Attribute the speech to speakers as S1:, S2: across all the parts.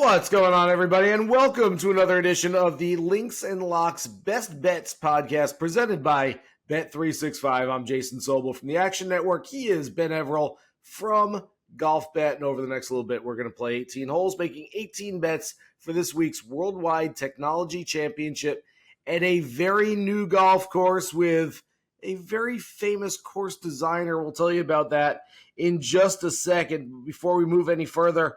S1: What's going on, everybody, and welcome to another edition of the Links and Locks Best Bets podcast presented by Bet365. I'm Jason Sobel from the Action Network. He is Ben Everill from Golf Bet, and over the next little bit, we're going to play 18 holes, making 18 bets for this week's Worldwide Technology Championship at a very new golf course with a very famous course designer. We'll tell you about that in just a second. Before we move any further,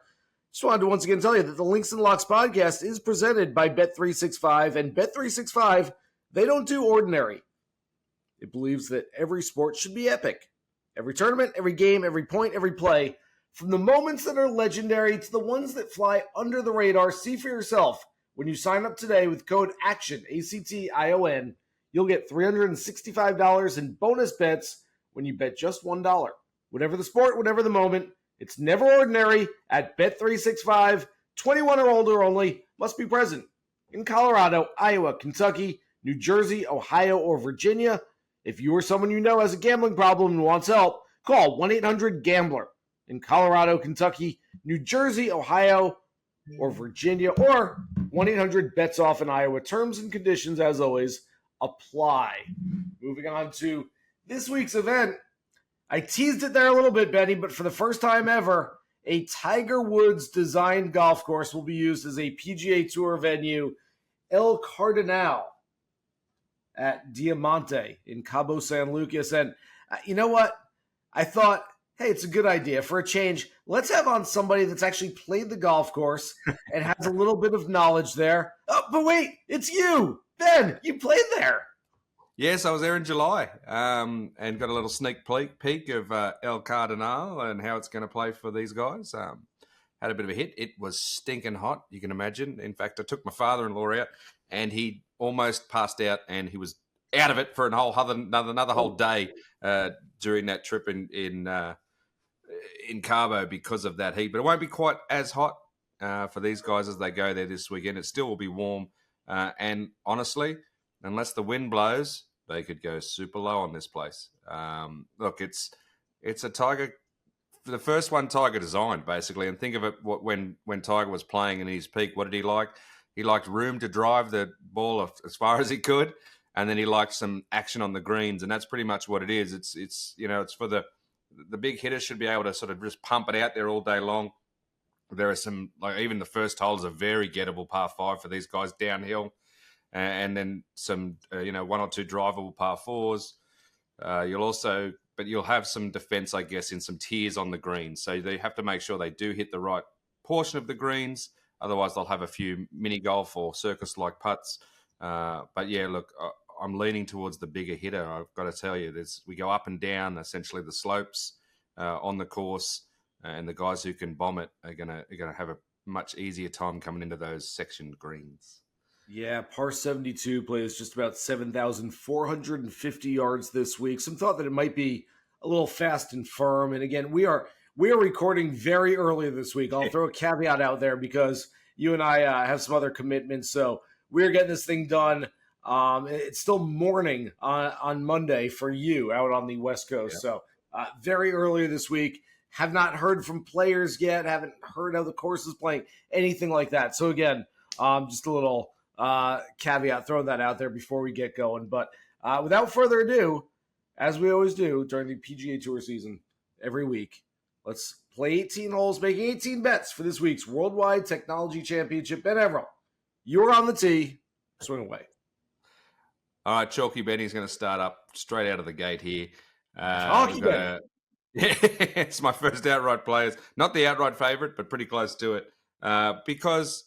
S1: just wanted to once again tell you that the Links and Locks podcast is presented by Bet365, and Bet365, they don't do ordinary. It believes that every sport should be epic. Every tournament, every game, every point, every play, from the moments that are legendary to the ones that fly under the radar. See for yourself. When you sign up today with code ACTION, ACTION, you'll get $365 in bonus bets when you bet just $1. Whatever the sport, whatever the moment, it's never ordinary at Bet365. 21 or older only. Must be present in Colorado, Iowa, Kentucky, New Jersey, Ohio, or Virginia. If you or someone you know has a gambling problem and wants help, call 1-800-GAMBLER in Colorado, Kentucky, New Jersey, Ohio, or Virginia, or 1-800-BETS-OFF in Iowa. Terms and conditions, as always, apply. Moving on to this week's event. I teased it there a little bit, Benny, but for the first time ever, a Tiger Woods-designed golf course will be used as a PGA Tour venue, El Cardonal at Diamante in Cabo San Lucas. And you know what? I thought, hey, it's a good idea. For a change, let's have on somebody that's actually played the golf course and has a little bit of knowledge there. Oh, but wait, it's you, Ben. You played there.
S2: Yes, I was there in July and got a little sneak peek of El Cardonal and how it's going to play for these guys. Had a bit of a hit. It was stinking hot, you can imagine. In fact, I took my father-in-law out and he almost passed out and he was out of it for another whole day during that trip in Cabo because of that heat. But it won't be quite as hot for these guys as they go there this weekend. It still will be warm. And honestly, unless the wind blows, they could go super low on this place. Look, it's a Tiger, the first one Tiger designed, basically. And think of it, when Tiger was playing in his peak, what did he like? He liked room to drive the ball as far as he could, and then he liked some action on the greens, and that's pretty much what it is. It's for the big hitters should be able to sort of just pump it out there all day long. There are some, like even the first hole is a very gettable par 5 for these guys downhill. And then some, one or two drivable par 4s. You'll have some defense, I guess, in some tiers on the greens. So they have to make sure they do hit the right portion of the greens. Otherwise, they'll have a few mini golf or circus-like putts. But yeah, look, I'm leaning towards the bigger hitter. I've got to tell you, we go up and down, essentially the slopes on the course, and the guys who can bomb it are gonna have a much easier time coming into those sectioned greens.
S1: Yeah, par 72 plays just about 7,450 yards this week. Some thought that it might be a little fast and firm. And again, we are recording very early this week. I'll throw a caveat out there because you and I have some other commitments. So we're getting this thing done. It's still morning on Monday for you out on the West Coast. Yeah. So very early this week. Have not heard from players yet. Haven't heard how the course is playing, anything like that. So again, just a little caveat, throwing that out there before we get going. But without further ado, as we always do during the PGA Tour season every week, let's play 18 holes, making 18 bets for this week's Worldwide Technology Championship. Ben Everill, you're on the tee. Swing away.
S2: All right, Chalky Benny's going to start up straight out of the gate here.
S1: Chalky Benny.
S2: Yeah, it's my first outright play. It's not the outright favourite, but pretty close to it. Because...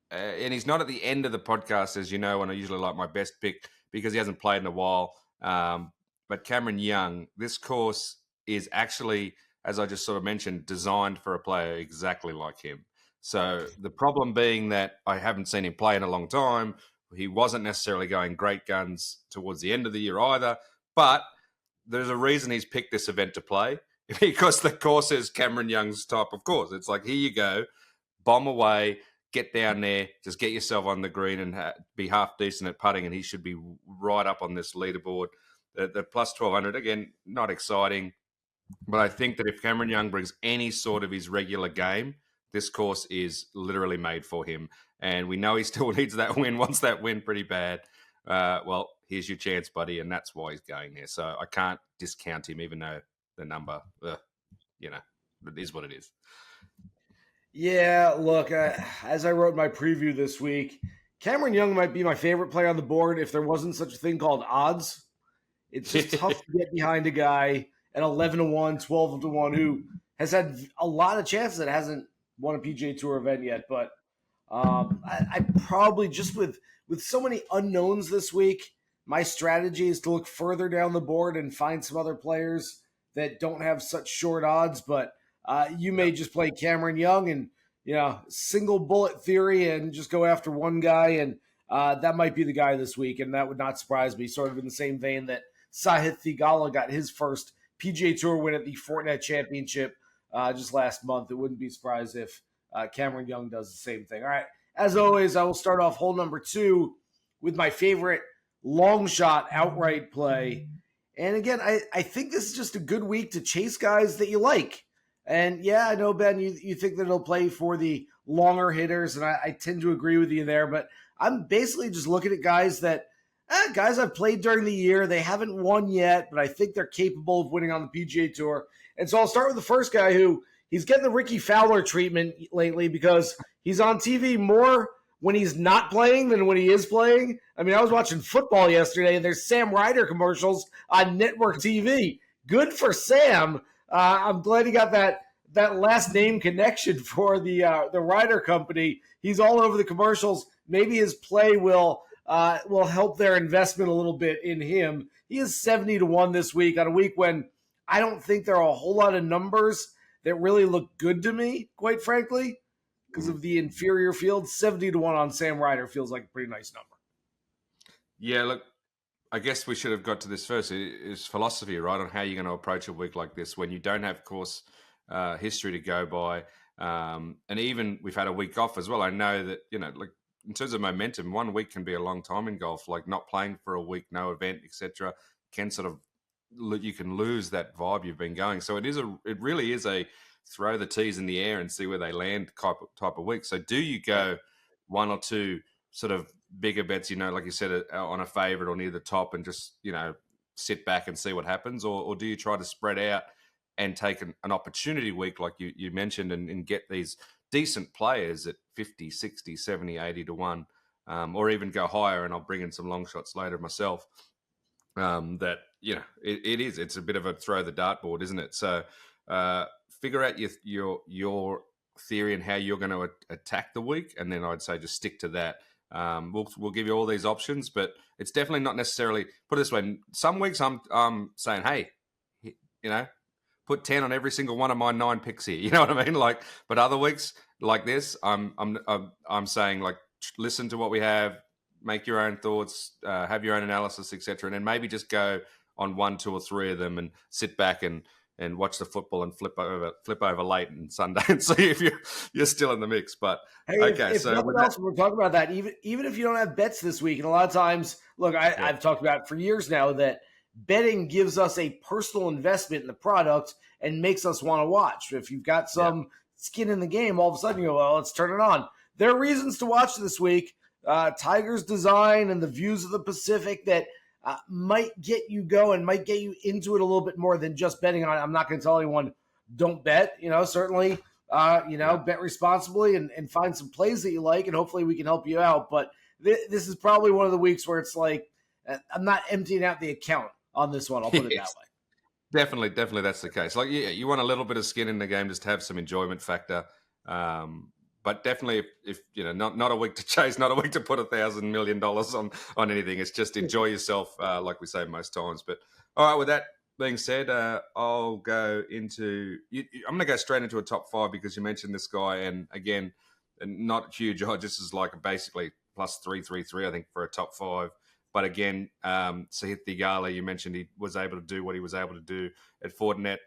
S2: and he's not at the end of the podcast, as you know, when I usually like my best pick because he hasn't played in a while. But Cameron Young, this course is actually, as I just sort of mentioned, designed for a player exactly like him. So the problem being that I haven't seen him play in a long time. He wasn't necessarily going great guns towards the end of the year either. But there's a reason he's picked this event to play because the course is Cameron Young's type of course. It's like, here you go, bomb away. Get down there, just get yourself on the green and be half decent at putting, and he should be right up on this leaderboard. The plus 1,200, again, not exciting, but I think that if Cameron Young brings any sort of his regular game This course is literally made for him, and we know he still needs that win. Wants that win pretty bad. Well, here's your chance, buddy, and that's why he's going there. So I can't discount him, even though the number, it is what it is.
S1: Yeah, look, as I wrote in my preview this week, Cameron Young might be my favorite player on the board if there wasn't such a thing called odds. It's just tough to get behind a guy at 11-1, 12-1 who has had a lot of chances that hasn't won a PGA Tour event yet. But I probably, just with so many unknowns this week, my strategy is to look further down the board and find some other players that don't have such short odds. But you may just play Cameron Young and, single bullet theory and just go after one guy. And that might be the guy this week. And that would not surprise me, sort of in the same vein that Sahith Theegala got his first PGA Tour win at the Fortinet Championship just last month. It wouldn't be surprised if Cameron Young does the same thing. All right. As always, I will start off hole number 2 with my favorite long shot outright play. And again, I think this is just a good week to chase guys that you like. And yeah, I know, Ben, you think that it'll play for the longer hitters, and I tend to agree with you there. But I'm basically just looking at guys I've played during the year. They haven't won yet, but I think they're capable of winning on the PGA Tour. And so I'll start with the first guy who he's getting the Ricky Fowler treatment lately because he's on TV more when he's not playing than when he is playing. I mean, I was watching football yesterday, and there's Sam Ryder commercials on network TV. Good for Sam. I'm glad he got that last name connection for the Ryder company. He's all over the commercials. Maybe his play will help their investment a little bit in him. He is 70-1 this week on a week when I don't think there are a whole lot of numbers that really look good to me, quite frankly, because of the inferior field. 70-1 on Sam Ryder feels like a pretty nice number.
S2: Yeah, look, I guess we should have got to this first. Is philosophy, right, on how you're going to approach a week like this when you don't have course history to go by. And even we've had a week off as well. I know that, like in terms of momentum, 1 week can be a long time in golf. Like not playing for a week, no event, etc., can sort of, you can lose that vibe you've been going. So it really is a throw the tees in the air and see where they land type of week. So do you go 1 or 2 sort of bigger bets, like you said, on a favorite or near the top and just, sit back and see what happens? Or do you try to spread out and take an opportunity week like you mentioned and get these decent players at 50, 60, 70, 80-1, or even go higher, and I'll bring in some long shots later myself. That, it's a bit of a throw the dartboard, isn't it? So figure out your theory and how you're going to attack the week, and then I'd say just stick to that. We'll give you all these options, but it's definitely not necessarily, put it this way, some weeks I'm saying, hey, put 10 on every single one of my 9 picks here. You know what I mean? Like, but other weeks like this, I'm saying, like, listen to what we have, make your own thoughts, have your own analysis, etc., and then maybe just go on 1, 2, or 3 of them and sit back and watch the football and flip over late on Sunday and see if you're still in the mix. But
S1: hey,
S2: okay,
S1: if
S2: so
S1: nothing else, we're talking about that. Even if you don't have bets this week, and a lot of times, look, I've talked about it for years now that betting gives us a personal investment in the product and makes us want to watch. If you've got some skin in the game, all of a sudden you go, well, let's turn it on. There are reasons to watch this week. Tiger's design and the views of the Pacific that might get you going, might get you into it a little bit more than just betting on it. I'm not going to tell anyone don't bet, certainly, bet responsibly and find some plays that you like, and hopefully we can help you out. But this is probably one of the weeks where it's like, I'm not emptying out the account on this one. I'll put it that way.
S2: Definitely that's the case. Like, yeah, you want a little bit of skin in the game just to have some enjoyment factor. But definitely, if not a week to chase, not a week to put $1,000 million on anything. It's just enjoy yourself, like we say most times. But all right, with that being said, I'll go into. I'm going to go straight into a top 5 because you mentioned this guy, and again, not huge odds. This is like basically plus 333, I think, for a top 5. But again, Sahith Theegala, you mentioned he was able to do what he was able to do at Fortinet.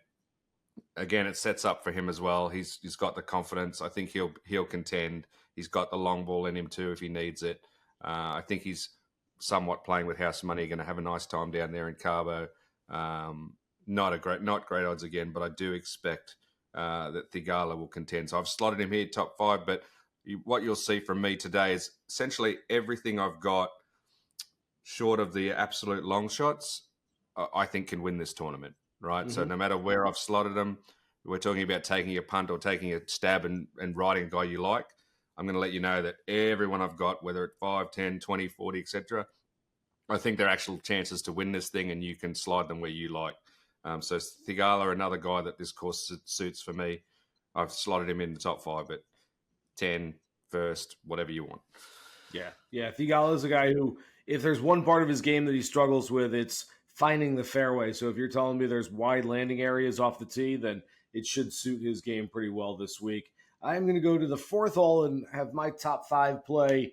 S2: Again, it sets up for him as well. He's got the confidence. I think he'll contend. He's got the long ball in him too if he needs it. I think he's somewhat playing with house money. Going to have a nice time down there in Cabo. Not great odds again, but I do expect that Theegala will contend. So I've slotted him here top 5, but what you'll see from me today is essentially everything I've got short of the absolute long shots, I think can win this tournament, right? Mm-hmm. So no matter where I've slotted them, we're talking about taking a punt or taking a stab and riding a guy you like. I'm going to let you know that everyone I've got, whether at 5, 10, 20, 40, etc., I think they're actual chances to win this thing, and you can slide them where you like. So Theegala, another guy that this course suits for me. I've slotted him in the top 5, but 10, first, whatever you want.
S1: Yeah. Theegala is a guy who, if there's one part of his game that he struggles with, it's finding the fairway. So if you're telling me there's wide landing areas off the tee, then it should suit his game pretty well this week. I'm going to go to the 4th hole and have my top 5 play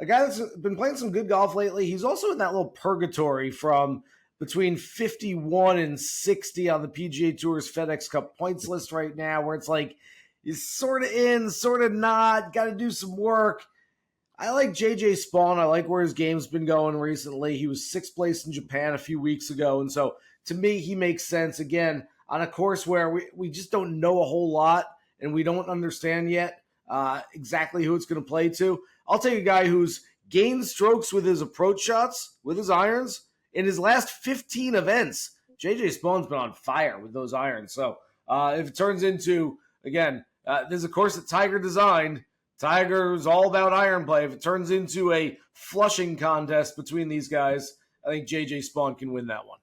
S1: a guy that's been playing some good golf lately. He's also in that little purgatory from between 51 and 60 on the PGA Tour's FedEx Cup points list right now, where it's like he's sort of in, sort of not, got to do some work. I like JJ Spaun. I like where his game's been going recently. He was 6th place in Japan a few weeks ago, and so to me, he makes sense, again, on a course where we just don't know a whole lot, and we don't understand yet exactly who it's going to play to. I'll take a guy who's gained strokes with his approach shots, with his irons, in his last 15 events. JJ Spawn's been on fire with those irons. So if it turns into, again, there's a course that Tiger designed. Tiger's all about iron play. If it turns into a flushing contest between these guys, I think JJ Spaun can win that one.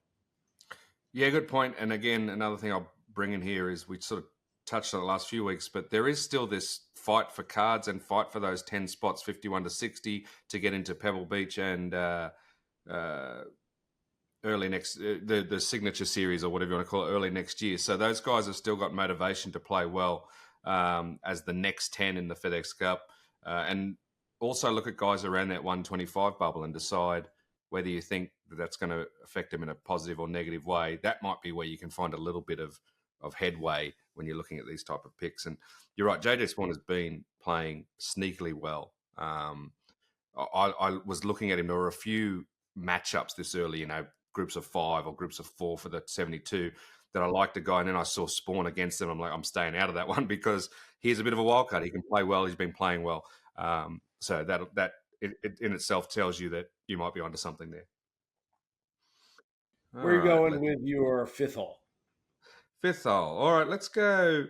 S2: Yeah, good point. And again, another thing I'll bring in here is we sort of touched on it the last few weeks, but there is still this fight for cards and fight for those 10 spots, 51 to 60, to get into Pebble Beach and early next, the Signature Series or whatever you want to call it, early next year. So those guys have still got motivation to play well as the next 10 in the FedEx Cup. And also look at guys around that 125 bubble and decide whether you think that that's going to affect them in a positive or negative way. That might be where you can find a little bit of headway when you're looking at these type of picks. And you're right, JJ Spaun has been playing sneakily well. I was looking at him. There were a few matchups this early, groups of 5 or groups of 4 for the 72 that I liked the guy. And then I saw Spaun against him. I'm like, I'm staying out of that one because he's a bit of a wild card. He can play well. He's been playing well. So that in itself tells you that you might be onto something there.
S1: Where are you going with your 5th hole?
S2: 5th hole. All right, let's go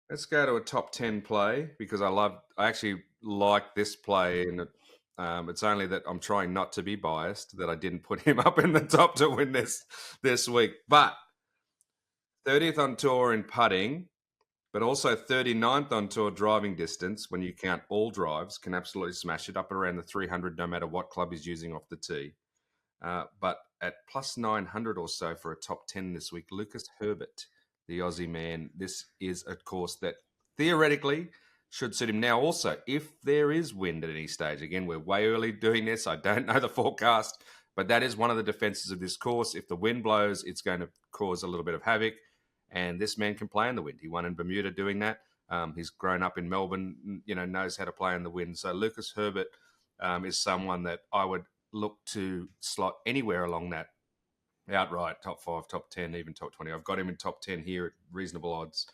S2: to a top 10 play because I actually like this play, and it's only that I'm trying not to be biased that I didn't put him up in the top to win this week. But 30th on tour in putting, but also 39th on tour driving distance when you count all drives, can absolutely smash it up around the 300 no matter what club he's using off the tee. But at plus 900 or so for a top 10 this week, Lucas Herbert, the Aussie man. This is a course that theoretically should suit him. Now, also, if there is wind at any stage, again, we're way early doing this. I don't know the forecast, but that is one of the defenses of this course. If the wind blows, it's going to cause a little bit of havoc, and this man can play in the wind. He won in Bermuda doing that. He's grown up in Melbourne, knows how to play in the wind. So Lucas Herbert is someone that I would look to slot anywhere along that outright top 5, top 10, even top 20. I've got him in top 10 here at reasonable odds.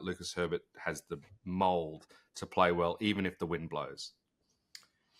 S2: Lucas Herbert has the mold to play well, even if the wind blows.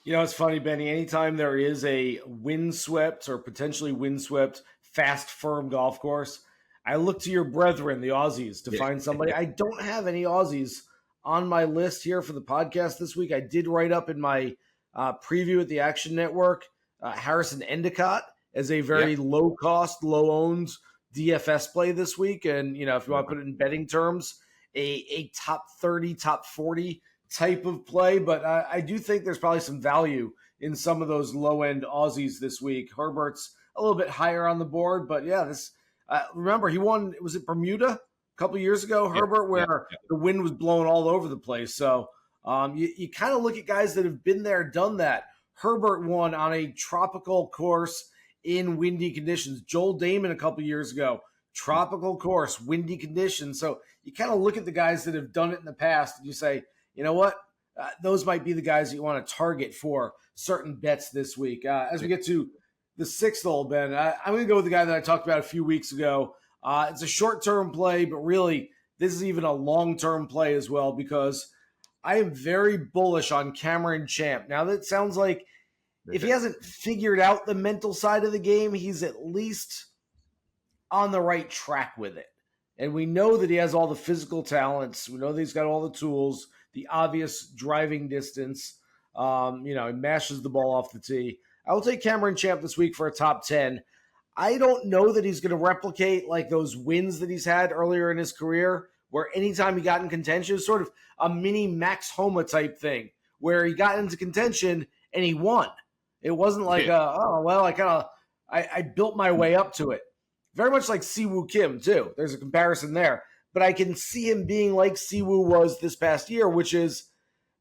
S1: It's funny, Benny. Anytime there is a windswept or potentially windswept, fast, firm golf course, I look to your brethren, the Aussies, to find somebody. I don't have any Aussies on my list here for the podcast this week. I did write up in my preview at the Action Network Harrison Endicott as a very low-cost, low-owned DFS play this week. And, if you want to put it in betting terms, a top 30, top 40 type of play. But I do think there's probably some value in some of those low-end Aussies this week. Herbert's a little bit higher on the board. But, this remember, he won, was it Bermuda a couple years ago, Herbert, where the wind was blowing all over the place. So you kind of look at guys that have been there, done that. Herbert won on a tropical course in windy conditions. Joel Damon a couple years ago, tropical course, windy conditions. So you kind of look at the guys that have done it in the past and you say, you know what? Those might be the guys that you want to target for certain bets this week. As we get to the 6th hole, Ben, I'm going to go with the guy that I talked about a few weeks ago It's a short-term play, but really, this is even a long-term play as well because I am very bullish on Cameron Champ. Now, that sounds like if he hasn't figured out the mental side of the game, he's at least on the right track with it. And we know that he has all the physical talents. We know that he's got all the tools, the obvious driving distance. He mashes the ball off the tee. I will take Cameron Champ this week for a top 10. I don't know that he's going to replicate like those wins that he's had earlier in his career, where anytime he got in contention, it was sort of a mini Max Homa type thing, where he got into contention and he won. It wasn't like, I built my way up to it. Very much like Siwoo Kim, too. There's a comparison there. But I can see him being like Siwoo was this past year, which is,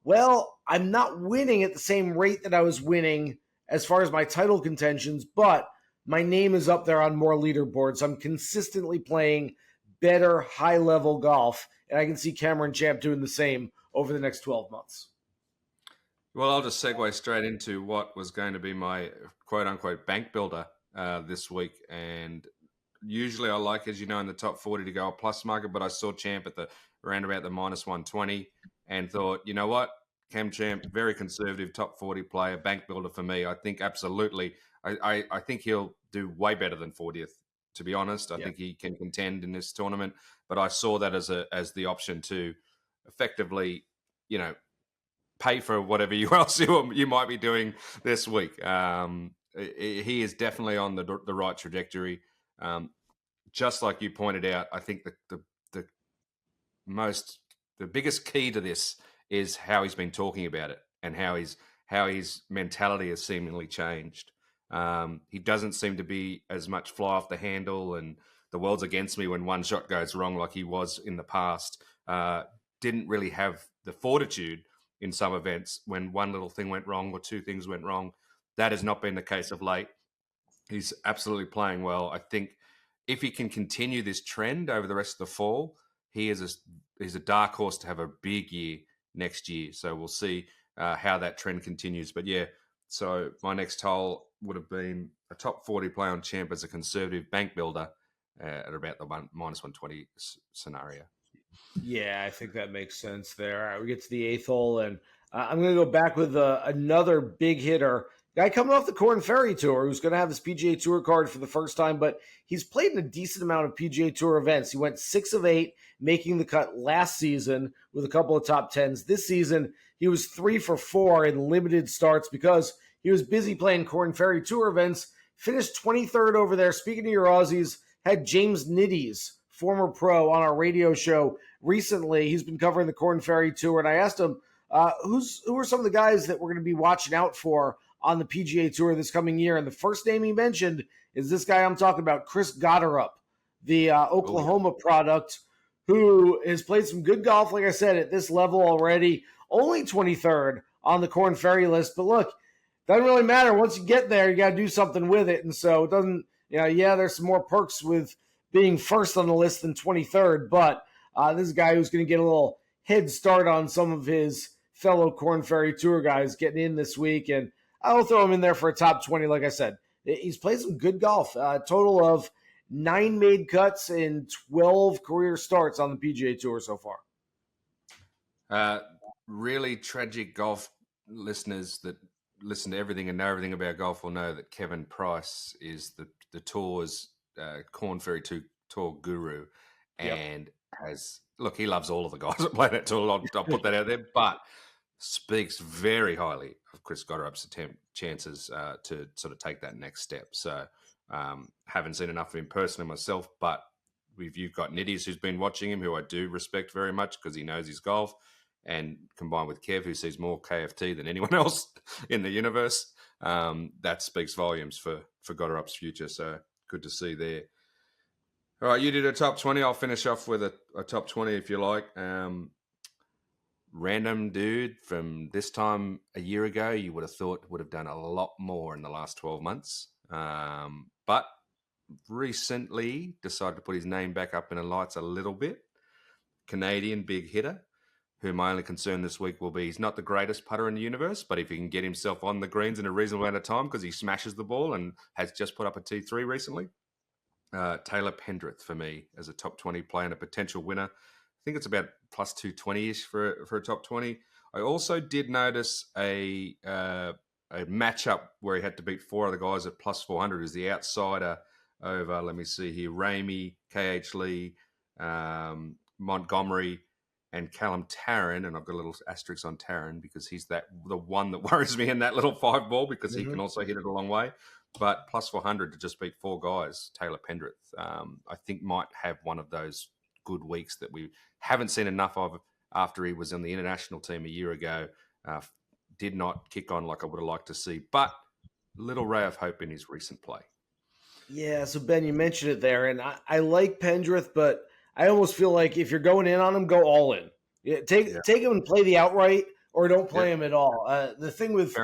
S1: well, I'm not winning at the same rate that I was winning as far as my title contentions, but my name is up there on more leaderboards. I'm consistently playing better high-level golf, and I can see Cameron Champ doing the same over the next 12 months.
S2: Well, I'll just segue straight into what was going to be my quote-unquote bank builder this week. And usually I like, as you know, in the top 40 to go a plus market, but I saw Champ at around about the minus 120 and thought, you know what, Cam Champ, very conservative, top 40 player, bank builder for me. I think absolutely. I think he'll do way better than 40th, to be honest. I think he can contend in this tournament, but I saw that as the option to effectively, pay for whatever else you might be doing this week. He is definitely on the right trajectory. Just like you pointed out, I think the biggest key to this is how he's been talking about it and how his mentality has seemingly changed. He doesn't seem to be as much fly off the handle and the world's against me when one shot goes wrong like he was in the past. Didn't really have the fortitude in some events when one little thing went wrong or two things went wrong. That has not been the case of late. He's absolutely playing well. I think if he can continue this trend over the rest of the fall, he's a dark horse to have a big year next year. So we'll see how that trend continues. But yeah, so my next hole would have been a top 40 play on Champ as a conservative bank builder at about the minus 120 scenario.
S1: Yeah, I think that makes sense there. All right, we get to the eighth hole, and I'm going to go back with another big hitter. Guy coming off the Corn Ferry Tour who's going to have his PGA Tour card for the first time, but he's played in a decent amount of PGA Tour events. He went 6 of 8, making the cut last season with a couple of top 10s. This season, he was 3 for 4 in limited starts because he was busy playing Corn Ferry Tour events, finished 23rd over there. Speaking of your Aussies, had James Nitties, former pro, on our radio show recently. He's been covering the Corn Ferry Tour, and I asked him, who are some of the guys that we're going to be watching out for on the PGA Tour this coming year? And the first name he mentioned is this guy I'm talking about, Chris Gotterup, the Oklahoma product, who has played some good golf, like I said, at this level already. Only 23rd on the Corn Ferry list. But look, doesn't really matter. Once you get there, you got to do something with it. And so it doesn't, there's some more perks with being first on the list than 23rd. But this is a guy who's going to get a little head start on some of his fellow Corn Ferry Tour guys getting in this week. And I'll throw him in there for a top 20. Like I said, he's played some good golf. A total of 9 made cuts and 12 career starts on the PGA Tour so far.
S2: Really tragic golf listeners that listen to everything and know everything about golf will know that Kevin Price is the tour's Corn Ferry Tour guru, and he loves all of the guys that play that tour. I'll put that out there, but speaks very highly of Chris Gotterup's chances to sort of take that next step. So haven't seen enough of him personally myself, but you've got Nitties who's been watching him, who I do respect very much because he knows his golf, and combined with Kev, who sees more KFT than anyone else in the universe, that speaks volumes for Gotterup's future. So good to see there. All right, you did a top 20. I'll finish off with a top 20 if you like. Random dude from this time a year ago, you would have thought would have done a lot more in the last 12 months. But recently decided to put his name back up in the lights a little bit. Canadian big hitter, who my only concern this week will be he's not the greatest putter in the universe, but if he can get himself on the greens in a reasonable amount of time because he smashes the ball and has just put up a T3 recently, Taylor Pendrith for me as a top 20 player and a potential winner. I think it's about plus 220-ish for a top 20. I also did notice a matchup where he had to beat 4 other guys at plus 400 as the outsider over, let me see here, Ramey, KH Lee, Montgomery, and Callum Tarrant. And I've got a little asterisk on Tarrant because he's the one that worries me in that little 5 ball because he can also hit it a long way. But plus 400 to just beat 4 guys, Taylor Pendrith, I think might have one of those good weeks that we haven't seen enough of after he was on the international team a year ago. Did not kick on like I would have liked to see, but little ray of hope in his recent play.
S1: Yeah, so Ben, you mentioned it there, and I like Pendrith, but I almost feel like if you're going in on him, go all in. Take him and play the outright, or don't play him at all. The thing with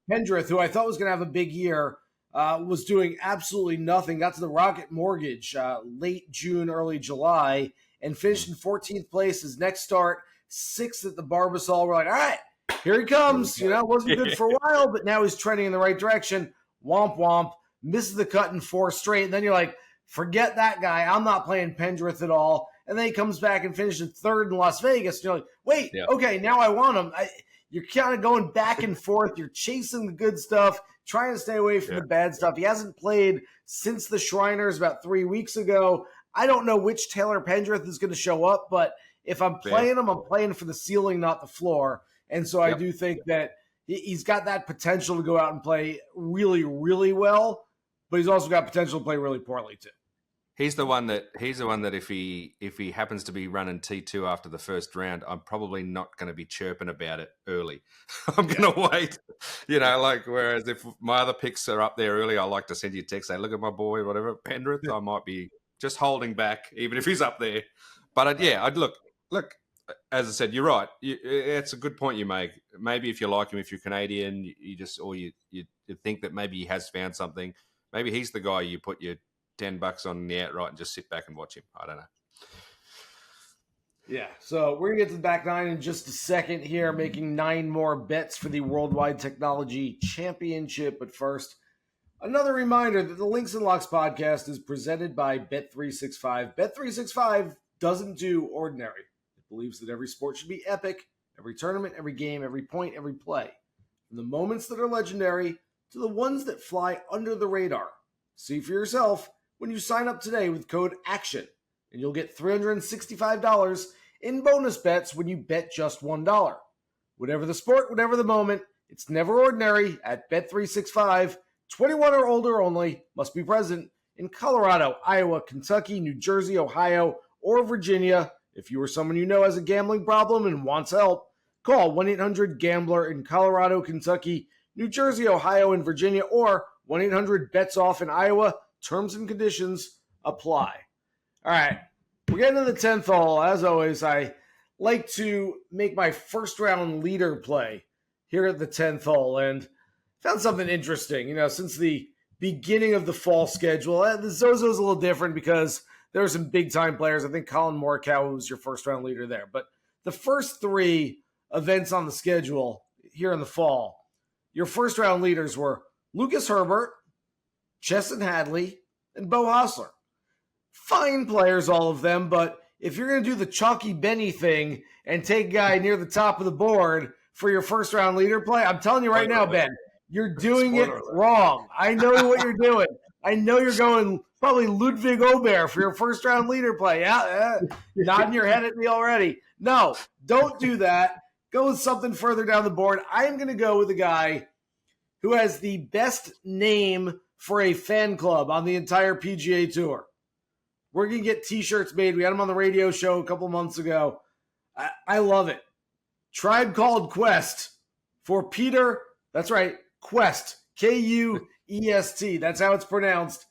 S1: Pendrith, who I thought was going to have a big year, was doing absolutely nothing. Got to the Rocket Mortgage late June, early July, and finished in 14th place. His next start, 6th at the Barbasol. We're like, all right, here he comes. Wasn't good for a while, but now he's trending in the right direction. Womp womp. Misses the cut in 4 straight. And then you're like, forget that guy. I'm not playing Pendrith at all. And then he comes back and finishes 3rd in Las Vegas. And you're like, wait, okay, now I want him. You're kind of going back and forth. You're chasing the good stuff, trying to stay away from the bad stuff. He hasn't played since the Shriners about 3 weeks ago. I don't know which Taylor Pendrith is going to show up, but if I'm playing him, I'm playing for the ceiling, not the floor. And so I do think that he's got that potential to go out and play really, really well, but he's also got potential to play really poorly too.
S2: He's the one that if he happens to be running T2 after the first round, I'm probably not going to be chirping about it early. I'm going to wait, whereas if my other picks are up there early, I like to send you a text, say, look at my boy, whatever, Pendrith. I might be just holding back, even if he's up there. But I'd look, as I said, you're right. It's a good point you make. Maybe if you like him, if you're Canadian, you think that maybe he has found something. Maybe he's the guy you put your $10 on the outright and just sit back and watch him. I don't know.
S1: Yeah, so we're going to get to the back 9 in just a second here, making 9 more bets for the Worldwide Technology Championship. But first, another reminder that the Links and Locks podcast is presented by Bet365. Bet365 doesn't do ordinary. It believes that every sport should be epic, every tournament, every game, every point, every play. From the moments that are legendary to the ones that fly under the radar. See for yourself when you sign up today with code ACTION, and you'll get $365 in bonus bets when you bet just $1. Whatever the sport, whatever the moment, it's never ordinary at Bet365. 21 or older only, must be present in Colorado, Iowa, Kentucky, New Jersey, Ohio, or Virginia. If you or someone you know has a gambling problem and wants help, call 1-800-GAMBLER in Colorado, Kentucky, New Jersey, Ohio, and Virginia, or 1-800-BETS-OFF in Iowa. Terms and conditions apply. All right, we're getting to the 10th hole. As always, I like to make my first round leader play here at the 10th hole, and found something interesting. Since the beginning of the fall schedule, the Zozo's a little different because there are some big-time players. I think Colin Morikawa was your first round leader there. But the first 3 events on the schedule here in the fall, your first round leaders were Lucas Herbert, Chesson Hadley, and Beau Hossler. Fine players, all of them, but if you're going to do the Chalky Benny thing and take a guy near the top of the board for your first round leader play, I'm telling you right now, Ben, you're doing it wrong. I know what you're doing. I know you're going probably Ludvig Aberg for your first round leader play. Yeah, nodding your head at me already. No, don't do that. Go with something further down the board. I'm going to go with a guy who has the best name for a fan club on the entire PGA Tour. We're going to get T-shirts made. We had him on the radio show a couple months ago. I love it. Tribe Called Kuest for Peter. That's right, Kuest. Kuest. That's how it's pronounced.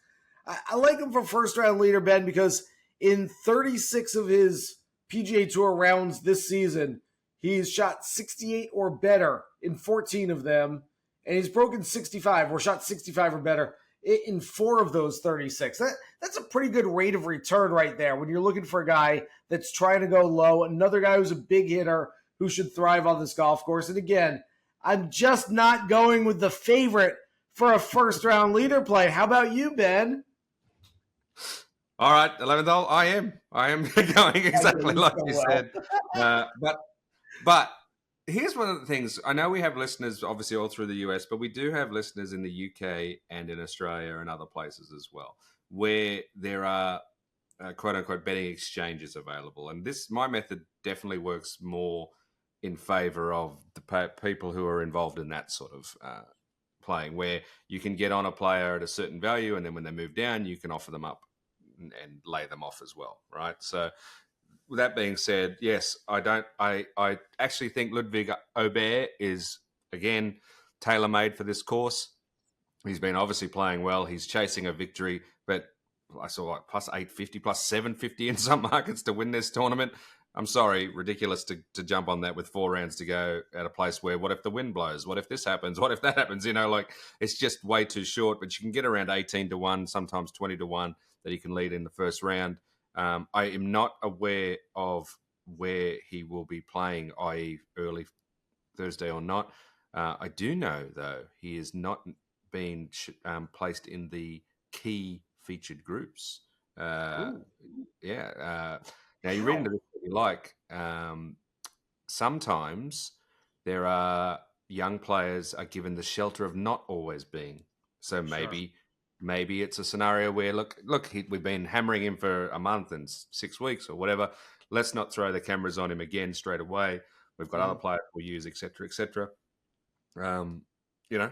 S1: I like him for first round leader, Ben, because in 36 of his PGA Tour rounds this season, he's shot 68 or better in 14 of them. And he's broken 65 or shot 65 or better in 4 of those 36. That's a pretty good rate of return right there when you're looking for a guy that's trying to go low, another guy who's a big hitter who should thrive on this golf course. And again, I'm just not going with the favorite for a first-round leader play. How about you, Ben?
S2: All right, 11th hole. I am going exactly like you said. But here's one of the things. I know we have listeners obviously all through the US, but we do have listeners in the UK and in Australia and other places as well, where there are quote unquote betting exchanges available. And my method definitely works more in favor of the people who are involved in that sort of playing, where you can get on a player at a certain value, and then when they move down, you can offer them up and lay them off as well, right? So with that being said, yes, I actually think Ludvig Aberg is, again, tailor-made for this course. He's been obviously playing well. He's chasing a victory, but I saw like plus 850, plus 750 in some markets to win this tournament. I'm sorry, ridiculous to jump on that with 4 rounds to go at a place where what if the wind blows? What if this happens? What if that happens? It's just way too short, but you can get around 18 to 1, sometimes 20 to 1 that he can lead in the first round. I am not aware of where he will be playing, i.e. early Thursday or not. I do know, though, he is not being placed in the key featured groups. Now, you read into this what you like. Sometimes there are young players are given the shelter of not always being. So maybe it's a scenario where, look, we've been hammering him for a month and 6 weeks or whatever. Let's not throw the cameras on him again straight away. We've got other players we'll use, etc., etc.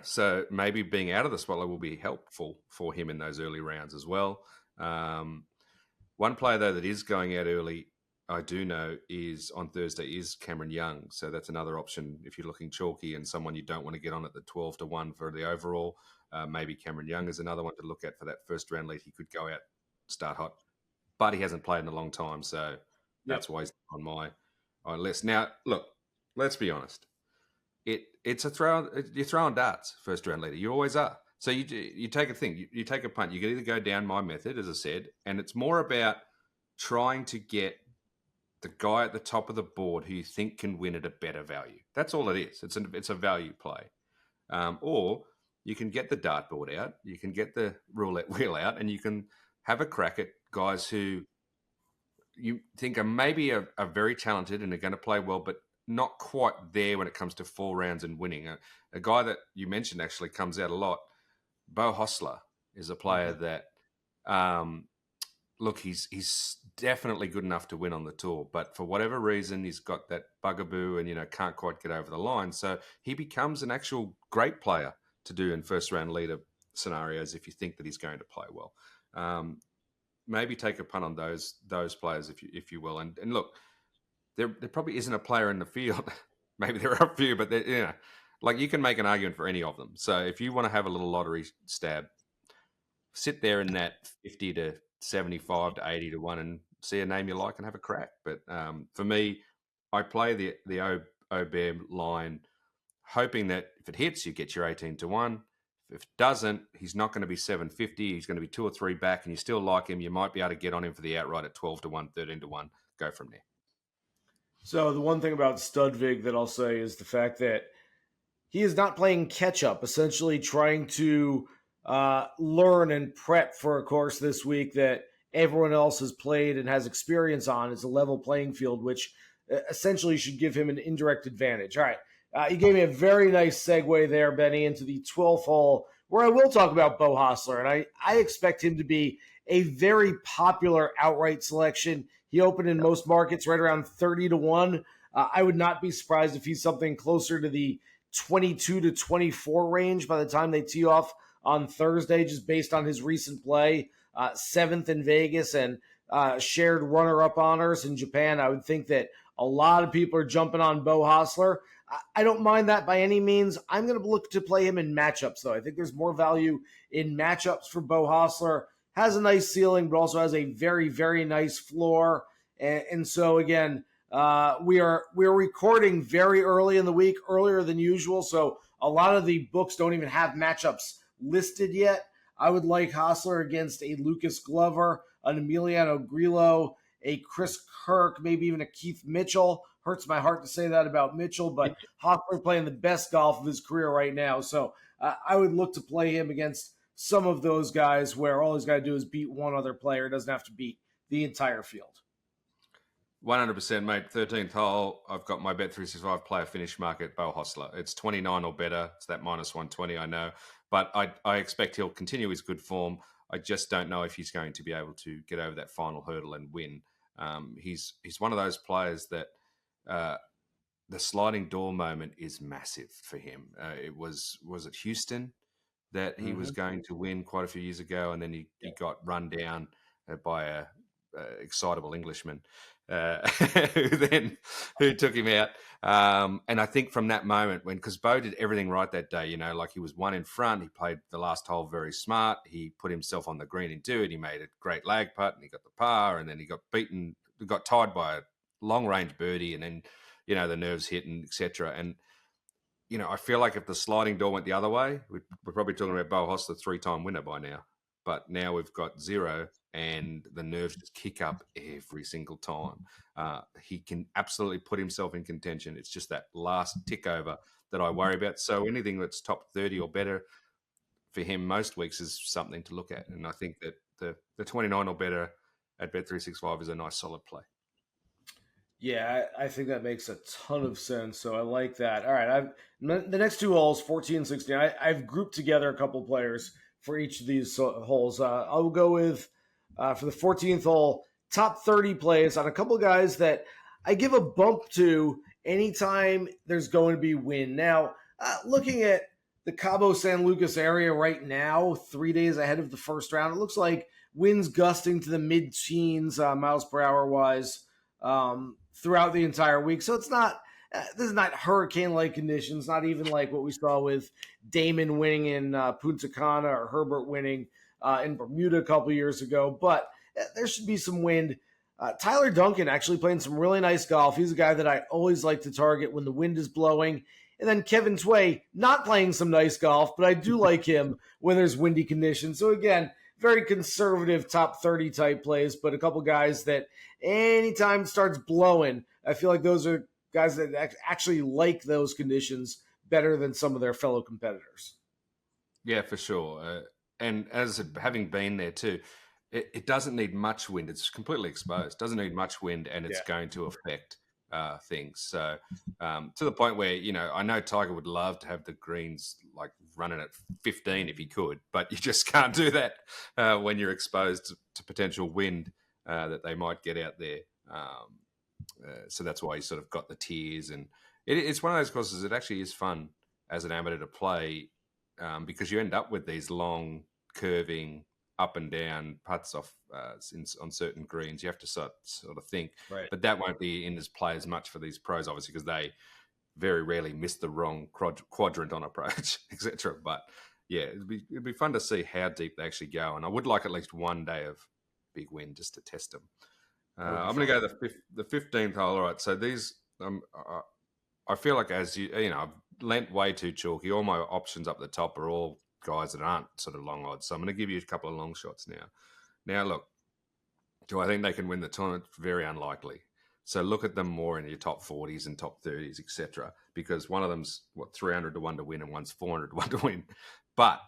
S2: So maybe being out of the spotlight will be helpful for him in those early rounds as well. One player, though, that is going out early, I do know, is on Thursday is Cameron Young. So that's another option if you're looking chalky and someone you don't want to get on at the 12 to 1 for the overall. Maybe Cameron Young is another one to look at for that first round lead. He could go out, start hot, but he hasn't played in a long time. So that's why he's on my list. Now, look, let's be honest. It's a throw. You're throwing darts, first round leader. You always are. So you take a thing. You take a punt. You can either go down my method, as I said, and it's more about trying to get the guy at the top of the board who you think can win at a better value. That's all it is. It's a value play. Or you can get the dartboard out. You can get the roulette wheel out, and you can have a crack at guys who you think are maybe are very talented and are going to play well, but not quite there when it comes to 4 rounds and winning. A guy that you mentioned actually comes out a lot. Beau Hossler is a player that, he's definitely good enough to win on the tour, but for whatever reason, he's got that bugaboo and, can't quite get over the line. So he becomes an actual great player to do in first round leader scenarios if you think that he's going to play well. Maybe take a punt on those players if you will. And look, there probably isn't a player in the field. Maybe there are a few, but you can make an argument for any of them. So if you want to have a little lottery stab, sit there in that 50 to 75 to 80 to 1 and see a name you like and have a crack. But for me, I play the Aberg line, hoping that if it hits, you get your 18 to 1. If it doesn't, he's not going to be 750. He's going to be 2 or 3 back, and you still like him. You might be able to get on him for the outright at 12 to 1, 13 to 1. Go from there.
S1: So the one thing about Studvig that I'll say is the fact that he is not playing catch-up, essentially trying to learn and prep for a course this week that everyone else has played and has experience on. It's a level playing field, which essentially should give him an indirect advantage. All right. You gave me a very nice segue there, Benny, into the 12th hole, where I will talk about Beau Hossler, and I expect him to be a very popular outright selection. He opened in most markets right around 30 to 1. I would not be surprised if he's something closer to the 22 to 24 range by the time they tee off on Thursday, just based on his recent play. 7th in Vegas and shared runner-up honors in Japan. I would think that a lot of people are jumping on Beau Hossler. I don't mind that by any means. I'm going to look to play him in matchups, though. I think there's more value in matchups for Beau Hossler. Has a nice ceiling, but also has a very, very nice floor. And so, again, we are recording very early in the week, earlier than usual. So a lot of the books don't even have matchups listed yet. I would like Hossler against a Lucas Glover, an Emiliano Grillo, a Chris Kirk, maybe even a Keith Mitchell. Hurts my heart to say that about Mitchell, but Hossler playing the best golf of his career right now. So I would look to play him against some of those guys where all he's got to do is beat one other player. It doesn't have to beat the entire field.
S2: 100%, mate. 13th hole, I've got my Bet365 player finish market, Beau Hossler. It's 29 or better. It's that minus 120, I know. But I expect he'll continue his good form. I just don't know if he's going to be able to get over that final hurdle and win. He's one of those players that the sliding door moment is massive for him. It was it Houston that he was going to win quite a few years ago, and then he got run down by a excitable Englishman who took him out. And I think from that moment, because Beau did everything right that day, like he was one in front, he played the last hole very smart, he put himself on the green into it, he made a great lag putt, and he got the par, and then he got tied by a long range birdie, and then the nerves hit and etc. And I feel like if the sliding door went the other way, we're probably talking about Beau Hossler, 3-time winner by now. But now we've got 0, and the nerves just kick up every single time. He can absolutely put himself in contention. It's just that last tick over that I worry about. So anything that's top 30 or better for him most weeks is something to look at. And I think that the 29 or better at Bet365 is a nice solid play.
S1: Yeah, I think that makes a ton of sense. So I like that. All right, the next two holes, 14 and 16, I've grouped together a couple players for each of these holes. I'll go with, for the 14th hole, top 30 plays on a couple guys that I give a bump to anytime there's going to be wind. Now, looking at the Cabo San Lucas area right now, 3 days ahead of the first round, it looks like winds gusting to the mid-teens miles per hour wise throughout the entire week. So it's not, this is not hurricane-like conditions, not even like what we saw with Damon winning in Punta Cana or Herbert winning in Bermuda a couple years ago, but there should be some wind. Tyler Duncan actually playing some really nice golf. He's a guy that I always like to target when the wind is blowing. And then Kevin Tway not playing some nice golf, but I do like him when there's windy conditions. So again, very conservative top 30 type plays, but a couple guys that anytime it starts blowing, I feel like those are guys that actually like those conditions better than some of their fellow competitors.
S2: Yeah, for sure. And as having been there too, it doesn't need much wind. It's completely exposed. Doesn't need much wind, and it's going to affect things. So to the point where, I know Tiger would love to have the greens like running at 15 if he could, but you just can't do that when you're exposed to potential wind that they might get out there. So that's why he sort of got the tiers. And it's one of those courses that actually is fun as an amateur to play because you end up with these long curving up and down putts off on certain greens. You have to sort of think,
S1: right. But
S2: that won't be in as play as much for these pros, obviously, because they very rarely miss the wrong quadrant on approach, etc. But yeah, it'd be fun to see how deep they actually go, and I would like at least one day of big wind just to test them. I'm going to go the 15th hole. All right, so these I feel like I've lent way too chalky. All my options up the top are all guys that aren't sort of long odds. So I'm going to give you a couple of long shots now. Now, look, do I think they can win the tournament? Very unlikely. So look at them more in your top 40s and top 30s, etc. Because one of them's 300 to 1 to win and one's 400 to 1 to win. But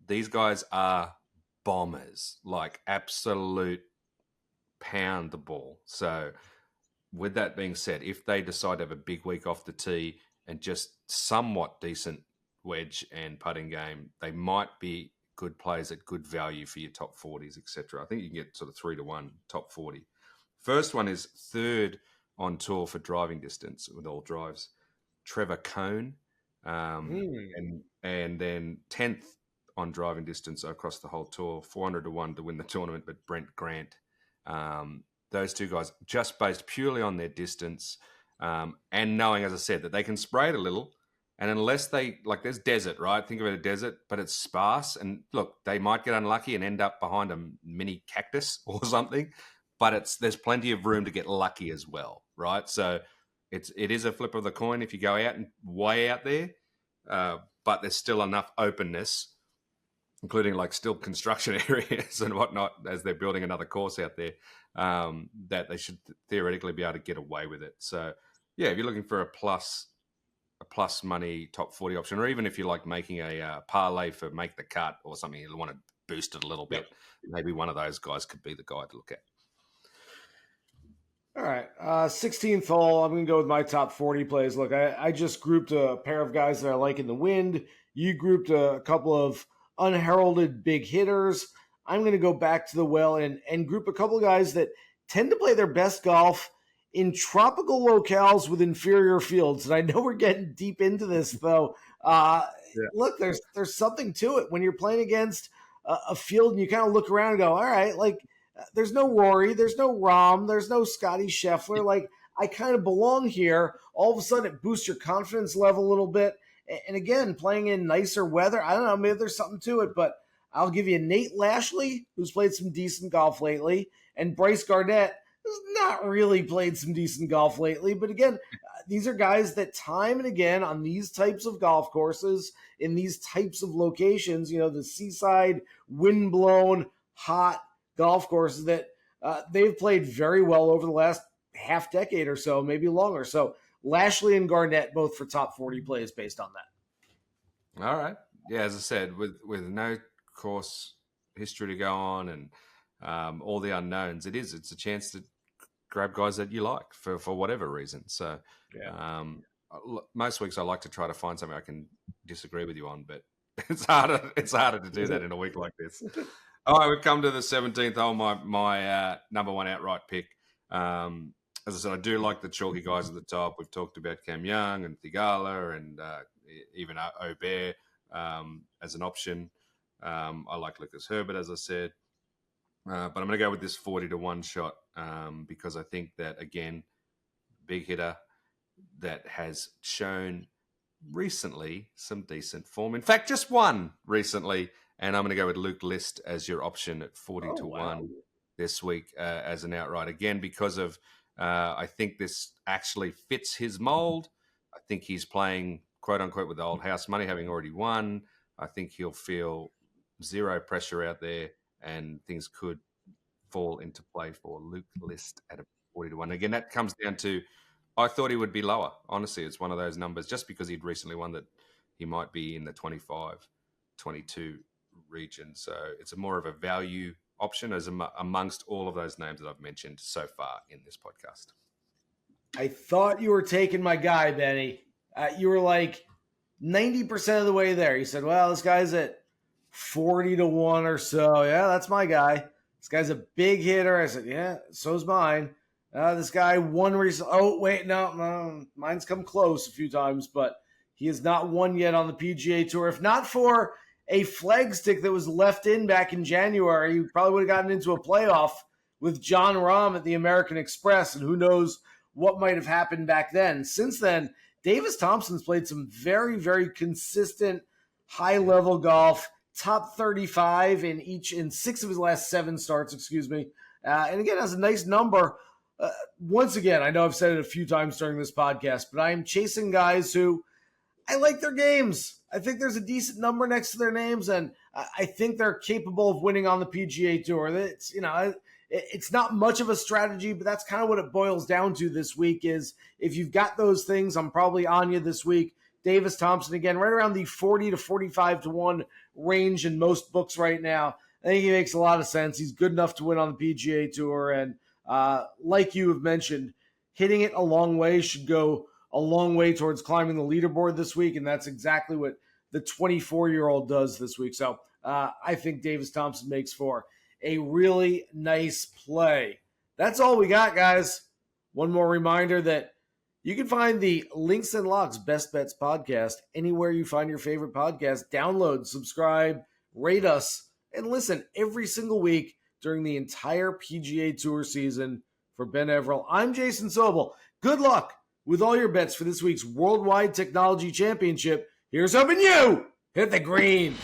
S2: these guys are bombers, like absolute pound the ball. So with that being said, if they decide to have a big week off the tee and just somewhat decent wedge and putting game, they might be good plays at good value for your top 40s, etc. I think you can get sort of 3 to 1 top 40. First one is third on tour for driving distance with all drives, Trevor Cone, and then 10th on driving distance across the whole tour, 400 to 1 to win the tournament, but Brent Grant. Those two guys just based purely on their distance and knowing, as I said, that they can spray it a little. And unless there's desert, right? Think of it as a desert, but it's sparse. And look, they might get unlucky and end up behind a mini cactus or something, but there's plenty of room to get lucky as well, right? So it is a flip of the coin if you go out and way out there, but there's still enough openness, including like still construction areas and whatnot as they're building another course out there, that they should theoretically be able to get away with it. So yeah, if you're looking for a plus money top 40 option, or even if you like making a parlay for make the cut or something, you want to boost it a little bit, maybe one of those guys could be the guy to look at.
S1: All right, 16th hole, I'm going to go with my top 40 plays. Look, I just grouped a pair of guys that I like in the wind. You grouped a couple of unheralded big hitters. I'm going to go back to the well and group a couple of guys that tend to play their best golf in tropical locales with inferior fields. And I know we're getting deep into this, though. Look, there's something to it. When you're playing against a field and you kind of look around and go, all right, like, there's no Rory, there's no Rahm, there's no Scotty Scheffler. Like, I kind of belong here. All of a sudden, it boosts your confidence level a little bit. And again, playing in nicer weather, I don't know, maybe there's something to it, but I'll give you Nate Lashley, who's played some decent golf lately, and Bryce Garnett, who's not really played some decent golf lately. But again, these are guys that time and again on these types of golf courses, in these types of locations, the seaside, windblown, hot golf courses that they've played very well over the last half decade or so, maybe longer. So Lashley and Garnett both for top 40 plays based on that.
S2: All right. Yeah, as I said, with no course history to go on and all the unknowns, it's a chance to grab guys that you like for whatever reason. So most weeks I like to try to find something I can disagree with you on, but it's harder to do that in a week like this. All right, we've come to the 17th hole, my number one outright pick. As I said, I do like the chalky guys at the top. We've talked about Cam Young and Theegala and even Aberg as an option. I like Lucas Herbert, as I said. But I'm going to go with this 40-1 shot because I think that, again, big hitter that has shown recently some decent form. In fact, just one recently. And I'm going to go with Luke List as your option at 40-1 this week as an outright. Again, because of I think this actually fits his mold. I think he's playing, quote unquote, with the old house money, having already won. I think he'll feel zero pressure out there and things could fall into play for Luke List at a 40-1. Again, that comes down to, I thought he would be lower. Honestly, it's one of those numbers just because he'd recently won that he might be in the 25, 22 region. So it's more of a value option as amongst all of those names that I've mentioned so far in this podcast.
S1: I thought you were taking my guy, Benny. You were like 90% of the way there. You said, well, this guy's at 40-1 or so. Yeah, that's my guy. This guy's a big hitter. I said, yeah, so's mine. This guy won recently. Oh, wait, no, mine's come close a few times, but he has not won yet on the PGA Tour. If not for a flag stick that was left in back in January, he probably would have gotten into a playoff with John Rahm at the American Express, and who knows what might have happened back then. Since then, Davis Thompson's played some very, very consistent high-level golf, top 35 in 6 of his last 7 starts, and again, has a nice number. Once again, I know I've said it a few times during this podcast, but I am chasing guys who I like their games. I think there's a decent number next to their names, and I think they're capable of winning on the PGA Tour. It's not much of a strategy, but that's kind of what it boils down to this week is if you've got those things, I'm probably on you this week. Davis Thompson, again, right around the 40 to 45-1 range in most books right now. I think he makes a lot of sense. He's good enough to win on the PGA Tour, and like you have mentioned, hitting it a long way should go a long way towards climbing the leaderboard this week, and that's exactly what the 24-year-old does this week. So I think Davis Thompson makes for a really nice play. That's all we got, guys. One more reminder that you can find the Links and Locks Best Bets podcast anywhere you find your favorite podcast. Download, subscribe, rate us, and listen every single week during the entire PGA Tour season. For Ben Everill, I'm Jason Sobel. Good luck with all your bets for this week's Worldwide Technology Championship. Here's hoping you hit the green.